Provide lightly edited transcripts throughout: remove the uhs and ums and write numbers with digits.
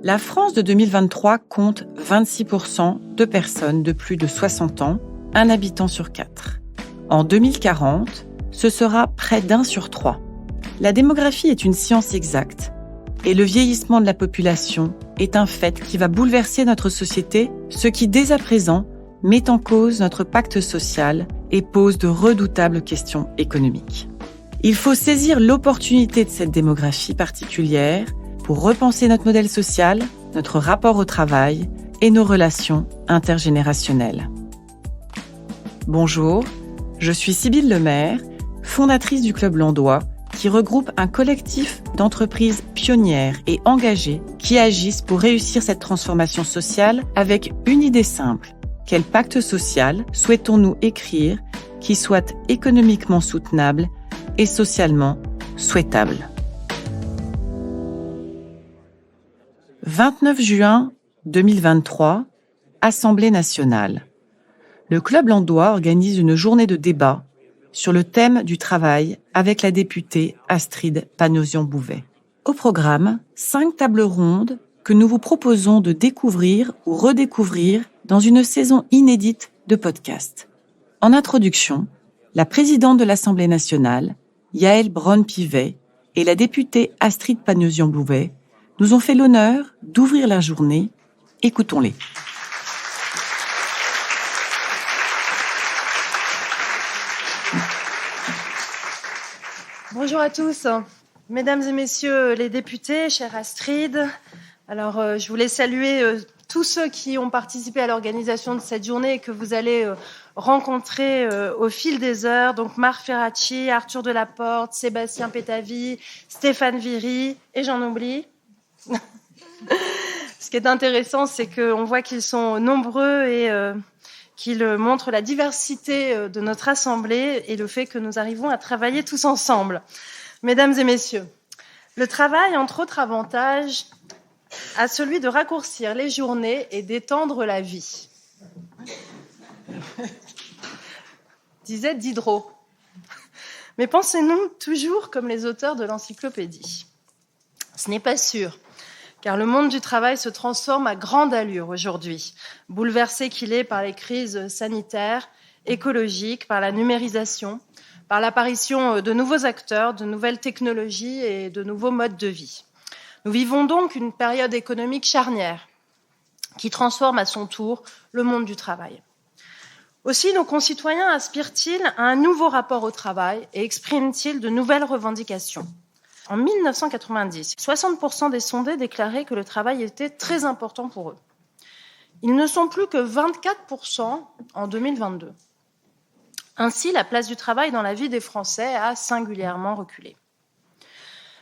La France de 2023 compte 26% de personnes de plus de 60 ans, un habitant sur 4. En 2040, ce sera près d'1 sur 3. La démographie est une science exacte et le vieillissement de la population est un fait qui va bouleverser notre société, ce qui dès à présent met en cause notre pacte social et pose de redoutables questions économiques. Il faut saisir l'opportunité de cette démographie particulière pour repenser notre modèle social, notre rapport au travail et nos relations intergénérationnelles. Bonjour, je suis Sybille Lemaire, fondatrice du Club Landois, qui regroupe un collectif d'entreprises pionnières et engagées qui agissent pour réussir cette transformation sociale avec une idée simple. Quel pacte social souhaitons-nous écrire qui soit économiquement soutenable et socialement souhaitable? 29 juin 2023, Assemblée nationale. Le Club Landois organise une journée de débat sur le thème du travail avec la députée Astrid Panosyan-Bouvet. Au programme, 5 tables rondes que nous vous proposons de découvrir ou redécouvrir dans une saison inédite de podcast. En introduction, la présidente de l'Assemblée nationale, Yaël Braun-Pivet, et la députée Astrid Panosyan-Bouvet nous ont fait l'honneur d'ouvrir la journée. Écoutons-les. Bonjour à tous, mesdames et messieurs les députés, chère Astrid. Alors, je voulais saluer tous ceux qui ont participé à l'organisation de cette journée et que vous allez rencontrer au fil des heures. Donc, Marc Ferracci, Arthur Delaporte, Sébastien Pétavy, Stéphane Viry, et j'en oublie. Ce qui est intéressant, c'est qu'on voit qu'ils sont nombreux et qu'ils montrent la diversité de notre Assemblée et le fait que nous arrivons à travailler tous ensemble. Mesdames et messieurs, le travail, entre autres avantages, a celui de raccourcir les journées et d'étendre la vie. Disait Diderot. Mais pensez-nous toujours comme les auteurs de l'encyclopédie. Ce n'est pas sûr. Car le monde du travail se transforme à grande allure aujourd'hui, bouleversé qu'il est par les crises sanitaires, écologiques, par la numérisation, par l'apparition de nouveaux acteurs, de nouvelles technologies et de nouveaux modes de vie. Nous vivons donc une période économique charnière qui transforme à son tour le monde du travail. Aussi, nos concitoyens aspirent-ils à un nouveau rapport au travail et expriment-ils de nouvelles revendications ? En 1990, 60% des sondés déclaraient que le travail était très important pour eux. Ils ne sont plus que 24% en 2022. Ainsi, la place du travail dans la vie des Français a singulièrement reculé.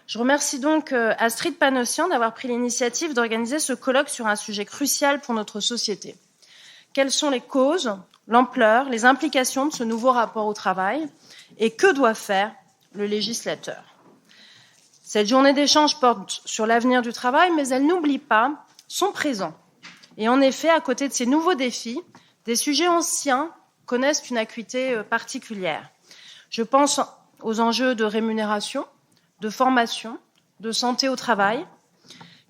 Je remercie donc Astrid Panosyan d'avoir pris l'initiative d'organiser ce colloque sur un sujet crucial pour notre société. Quelles sont les causes, l'ampleur, les implications de ce nouveau rapport au travail et que doit faire le législateur ? Cette journée d'échange porte sur l'avenir du travail, mais elle n'oublie pas son présent. Et en effet, à côté de ces nouveaux défis, des sujets anciens connaissent une acuité particulière. Je pense aux enjeux de rémunération, de formation, de santé au travail,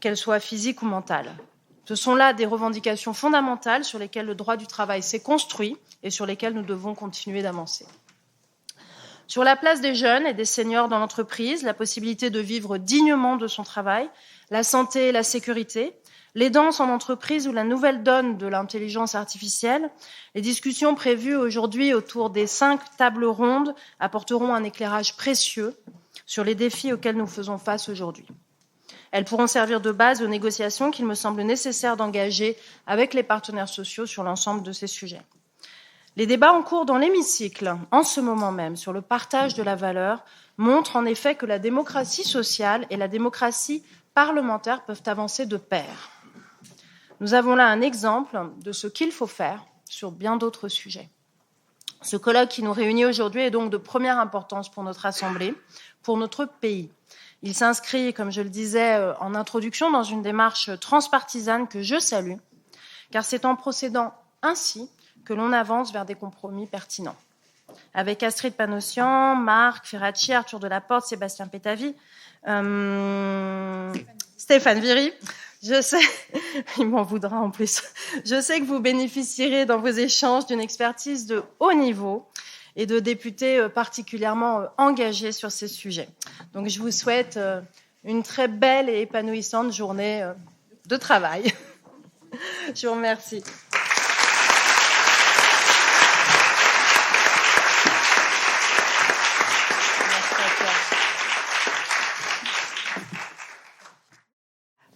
qu'elles soient physiques ou mentales. Ce sont là des revendications fondamentales sur lesquelles le droit du travail s'est construit et sur lesquelles nous devons continuer d'avancer. Sur la place des jeunes et des seniors dans l'entreprise, la possibilité de vivre dignement de son travail, la santé et la sécurité, l'aidance en entreprise ou la nouvelle donne de l'intelligence artificielle, les discussions prévues aujourd'hui autour des 5 tables rondes apporteront un éclairage précieux sur les défis auxquels nous faisons face aujourd'hui. Elles pourront servir de base aux négociations qu'il me semble nécessaire d'engager avec les partenaires sociaux sur l'ensemble de ces sujets. Les débats en cours dans l'hémicycle, en ce moment même, sur le partage de la valeur, montrent en effet que la démocratie sociale et la démocratie parlementaire peuvent avancer de pair. Nous avons là un exemple de ce qu'il faut faire sur bien d'autres sujets. Ce colloque qui nous réunit aujourd'hui est donc de première importance pour notre Assemblée, pour notre pays. Il s'inscrit, comme je le disais en introduction, dans une démarche transpartisane que je salue, car c'est en procédant ainsi que l'on avance vers des compromis pertinents. Avec Astrid Panosyan, Marc Ferracci, Arthur Delaporte, Sébastien Pétavy, Stéphane Viry, Je sais, il m'en voudra en plus. Je sais que vous bénéficierez dans vos échanges d'une expertise de haut niveau et de députés particulièrement engagés sur ces sujets. Donc je vous souhaite une très belle et épanouissante journée de travail. Je vous remercie.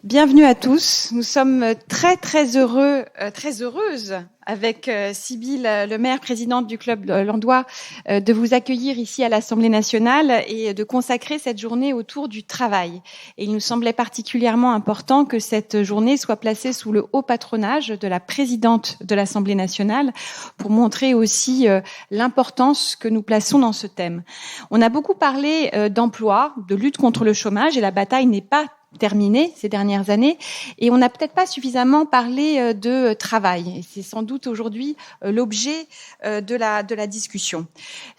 Bienvenue à tous. Nous sommes très heureuses avec Sybille Lemaire, présidente du Club Landois, de vous accueillir ici à l'Assemblée nationale et de consacrer cette journée autour du travail. Et il nous semblait particulièrement important que cette journée soit placée sous le haut patronage de la présidente de l'Assemblée nationale pour montrer aussi l'importance que nous plaçons dans ce thème. On a beaucoup parlé d'emploi, de lutte contre le chômage, et la bataille n'est pas terminé ces dernières années, et on n'a peut-être pas suffisamment parlé de travail. Et c'est sans doute aujourd'hui l'objet de la discussion.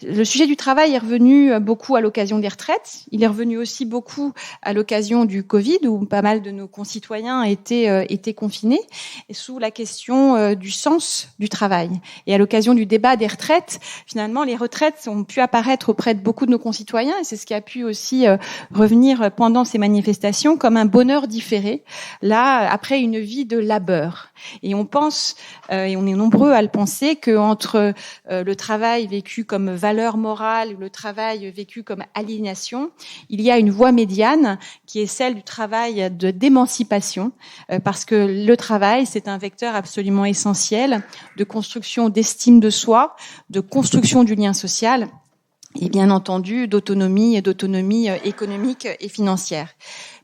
Le sujet du travail est revenu beaucoup à l'occasion des retraites. Il est revenu aussi beaucoup à l'occasion du Covid, où pas mal de nos concitoyens étaient confinés, et sous la question du sens du travail. Et à l'occasion du débat des retraites, finalement, les retraites ont pu apparaître auprès de beaucoup de nos concitoyens, et c'est ce qui a pu aussi revenir pendant ces manifestations, comme un bonheur différé, là, après une vie de labeur. Et on pense, et on est nombreux à le penser, qu'entre le travail vécu comme valeur morale ou le travail vécu comme aliénation, il y a une voie médiane qui est celle du travail d'émancipation, parce que le travail, c'est un vecteur absolument essentiel de construction d'estime de soi, de construction du lien social, et bien entendu d'autonomie économique et financière.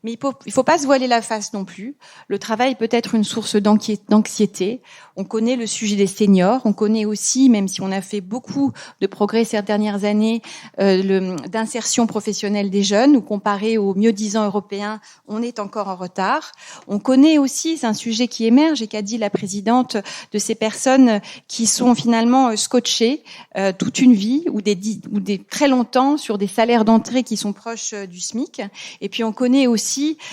Mais il faut pas se voiler la face non plus. Le travail peut être une source d'anxiété. On connaît le sujet des seniors. On connaît aussi, même si on a fait beaucoup de progrès ces dernières années, d'insertion professionnelle des jeunes, où comparé aux mieux-disants européens, on est encore en retard. On connaît aussi, c'est un sujet qui émerge et qu'a dit la présidente, de ces personnes qui sont finalement scotchées toute une vie ou des très longtemps sur des salaires d'entrée qui sont proches du SMIC. Et puis on connaît aussi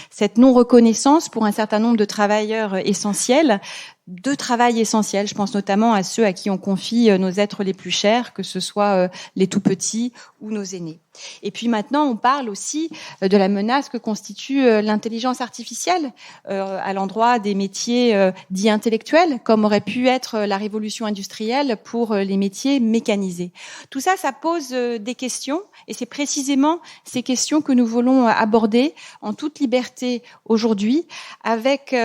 cette non-reconnaissance pour un certain nombre de travailleurs essentiels, de travail essentiel. Je pense notamment à ceux à qui on confie nos êtres les plus chers, que ce soit les tout-petits ou nos aînés. Et puis maintenant, on parle aussi de la menace que constitue l'intelligence artificielle à l'endroit des métiers dits intellectuels, comme aurait pu être la révolution industrielle pour les métiers mécanisés. Tout ça, ça pose des questions, et c'est précisément ces questions que nous voulons aborder en toute liberté aujourd'hui, avec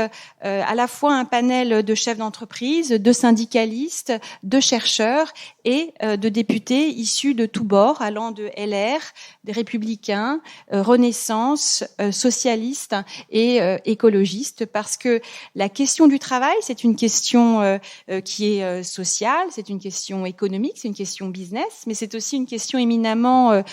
à la fois un panel de chefs d'entreprise, de syndicalistes, de chercheurs et de députés issus de tous bords, allant de LR, des Républicains, Renaissance, socialistes et écologistes, parce que la question du travail, c'est une question qui est sociale, c'est une question économique, c'est une question business, mais c'est aussi une question éminemment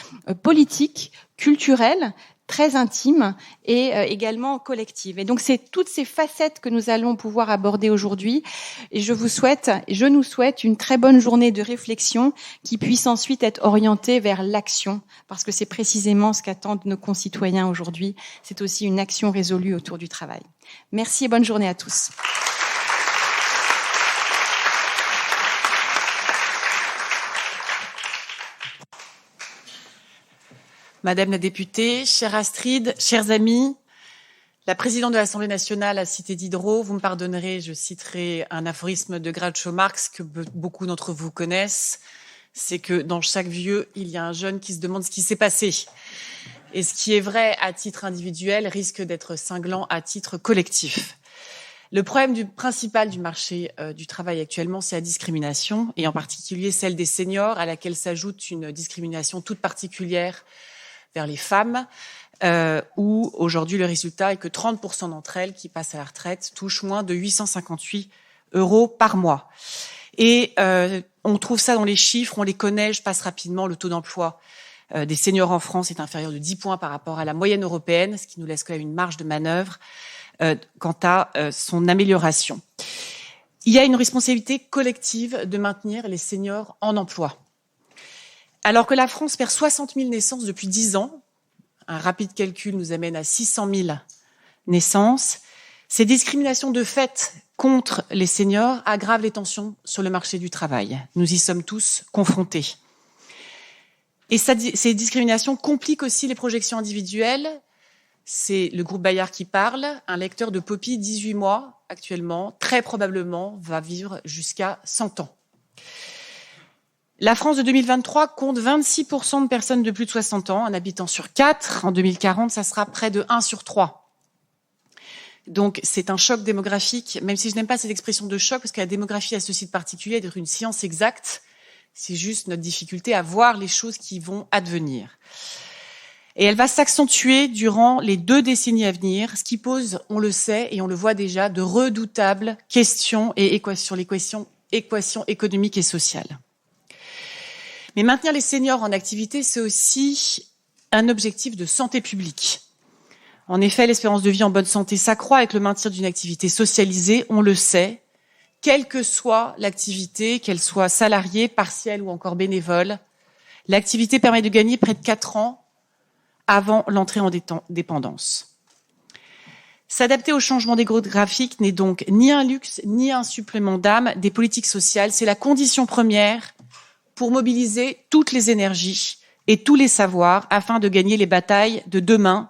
politique, culturelle, très intime et également collective. Et donc c'est toutes ces facettes que nous allons pouvoir aborder aujourd'hui, et je nous souhaite une très bonne journée de réflexion qui puisse ensuite être orientée vers l'action, parce que c'est précisément ce qu'attendent nos concitoyens aujourd'hui. C'est aussi une action résolue autour du travail. Merci et bonne journée à tous. Madame la députée, chère Astrid, chers amis, la présidente de l'Assemblée nationale a cité Diderot. Vous me pardonnerez, je citerai un aphorisme de Groucho Marx que beaucoup d'entre vous connaissent. C'est que dans chaque vieux, il y a un jeune qui se demande ce qui s'est passé. Et ce qui est vrai à titre individuel risque d'être cinglant à titre collectif. Le problème principal du marché du travail actuellement, c'est la discrimination, et en particulier celle des seniors, à laquelle s'ajoute une discrimination toute particulière vers les femmes, où aujourd'hui le résultat est que 30% d'entre elles qui passent à la retraite touchent moins de 858 € par mois. Et on trouve ça dans les chiffres, on les connaît, je passe rapidement. Le taux d'emploi des seniors en France est inférieur de 10 points par rapport à la moyenne européenne, ce qui nous laisse quand même une marge de manœuvre quant à son amélioration. Il y a une responsabilité collective de maintenir les seniors en emploi. Alors que la France perd 60 000 naissances depuis 10 ans, un rapide calcul nous amène à 600 000 naissances, Ces discriminations de fait contre les seniors aggravent les tensions sur le marché du travail. Nous y sommes tous confrontés. Et ces discriminations compliquent aussi les projections individuelles. C'est le groupe Bayard qui parle. Un lecteur de Poppy, 18 mois actuellement, très probablement va vivre jusqu'à 100 ans. La France de 2023 compte 26% de personnes de plus de 60 ans, un habitant sur 4. En 2040, ça sera près de 1 sur 3. Donc, c'est un choc démographique, même si je n'aime pas cette expression de choc, parce que la démographie a ceci de particulier d'être une science exacte. C'est juste notre difficulté à voir les choses qui vont advenir. Et elle va s'accentuer durant les 2 décennies à venir, ce qui pose, on le sait et on le voit déjà, de redoutables questions sur l'équation économique et sociale. Mais maintenir les seniors en activité, c'est aussi un objectif de santé publique. En effet, l'espérance de vie en bonne santé s'accroît avec le maintien d'une activité socialisée, on le sait, quelle que soit l'activité, qu'elle soit salariée, partielle ou encore bénévole. L'activité permet de gagner près de 4 ans avant l'entrée en dépendance. S'adapter au changement démographique n'est donc ni un luxe, ni un supplément d'âme des politiques sociales. C'est la condition première pour mobiliser toutes les énergies et tous les savoirs afin de gagner les batailles de demain,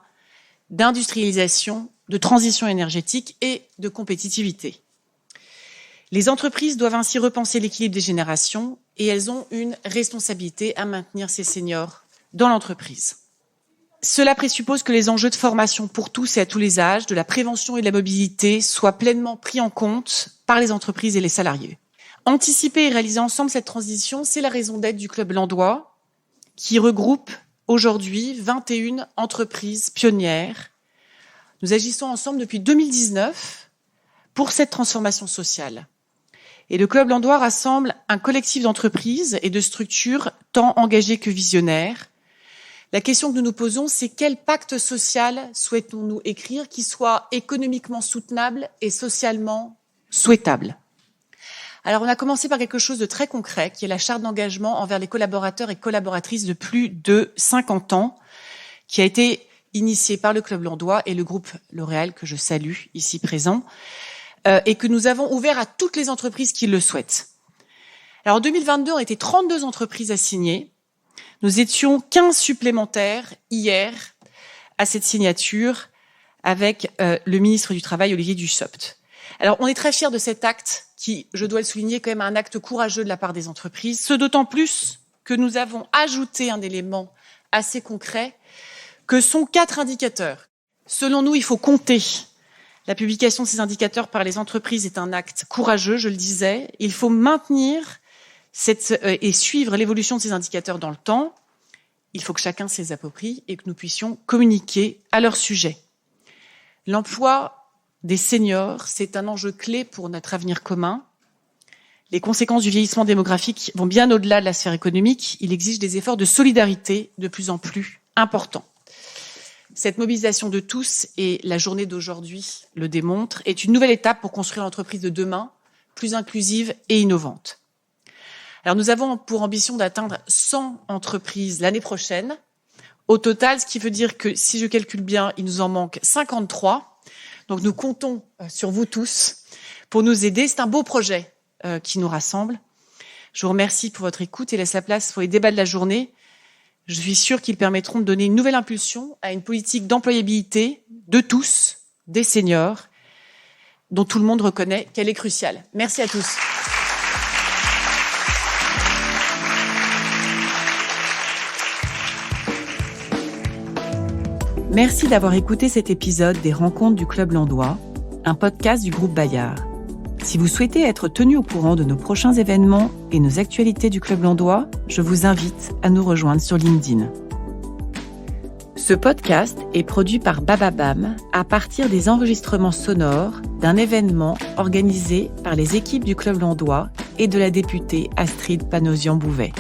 d'industrialisation, de transition énergétique et de compétitivité. Les entreprises doivent ainsi repenser l'équilibre des générations et elles ont une responsabilité à maintenir ces seniors dans l'entreprise. Cela présuppose que les enjeux de formation pour tous et à tous les âges, de la prévention et de la mobilité soient pleinement pris en compte par les entreprises et les salariés. Anticiper et réaliser ensemble cette transition, c'est la raison d'être du Club Landois, qui regroupe aujourd'hui 21 entreprises pionnières. Nous agissons ensemble depuis 2019 pour cette transformation sociale. Et le Club Landois rassemble un collectif d'entreprises et de structures tant engagées que visionnaires. La question que nous nous posons, c'est quel pacte social souhaitons-nous écrire qui soit économiquement soutenable et socialement souhaitable ? Alors, on a commencé par quelque chose de très concret, qui est la charte d'engagement envers les collaborateurs et collaboratrices de plus de 50 ans, qui a été initiée par le Club Landois et le groupe L'Oréal, que je salue ici présent, et que nous avons ouvert à toutes les entreprises qui le souhaitent. Alors, en 2022, on était 32 entreprises à signer. Nous étions 15 supplémentaires hier à cette signature avec le ministre du Travail, Olivier Dussopt. Alors, on est très fiers de cet acte qui, je dois le souligner, est quand même un acte courageux de la part des entreprises, ce d'autant plus que nous avons ajouté un élément assez concret, que sont 4 indicateurs. Selon nous, il faut compter. La publication de ces indicateurs par les entreprises est un acte courageux, je le disais. Il faut maintenir et suivre l'évolution de ces indicateurs dans le temps. Il faut que chacun se les approprie et que nous puissions communiquer à leur sujet. L'emploi des seniors, c'est un enjeu clé pour notre avenir commun. Les conséquences du vieillissement démographique vont bien au-delà de la sphère économique. Il exige des efforts de solidarité de plus en plus importants. Cette mobilisation de tous, et la journée d'aujourd'hui le démontre, est une nouvelle étape pour construire l'entreprise de demain, plus inclusive et innovante. Alors nous avons pour ambition d'atteindre 100 entreprises l'année prochaine. Au total, ce qui veut dire que, si je calcule bien, il nous en manque 53. Donc nous comptons sur vous tous pour nous aider. C'est un beau projet qui nous rassemble. Je vous remercie pour votre écoute et laisse la place pour les débats de la journée. Je suis sûre qu'ils permettront de donner une nouvelle impulsion à une politique d'employabilité de tous, des seniors, dont tout le monde reconnaît qu'elle est cruciale. Merci à tous. Merci d'avoir écouté cet épisode des Rencontres du Club Landois, un podcast du groupe Bayard. Si vous souhaitez être tenu au courant de nos prochains événements et nos actualités du Club Landois, je vous invite à nous rejoindre sur LinkedIn. Ce podcast est produit par Bababam à partir des enregistrements sonores d'un événement organisé par les équipes du Club Landois et de la députée Astrid Panosian-Bouvet.